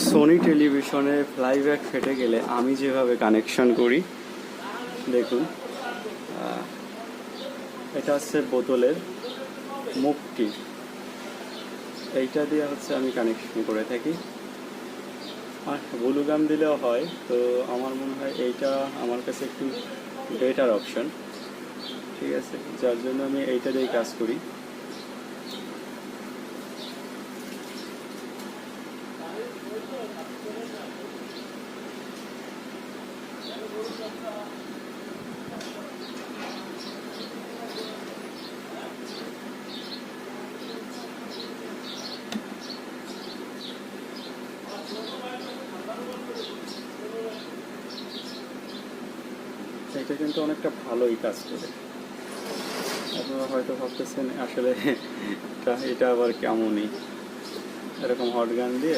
Sony টেলিভিশনে flyback ফেটে গেলে আমি যেভাবে কানেকশন করি দেখুন, এটা হচ্ছে বোতলের মুখটি, এইটা দিয়ে হচ্ছে আমি কানেকশন করে থাকি। আর ব্লু গাম দিলেও হয়, তো আমার মনে হয় এইটা আমার কাছে একটু বেটার অপশন। ঠিক আছে, যার জন্য আমি এইটা দিয়েই কাজ করি। এটা কিন্তু অনেকটা ভালোই কাজ করে। আপনারা হয়তো ভাবতেছেন আসলে এটা আবার কেমনই, এরকম হট গান দিয়ে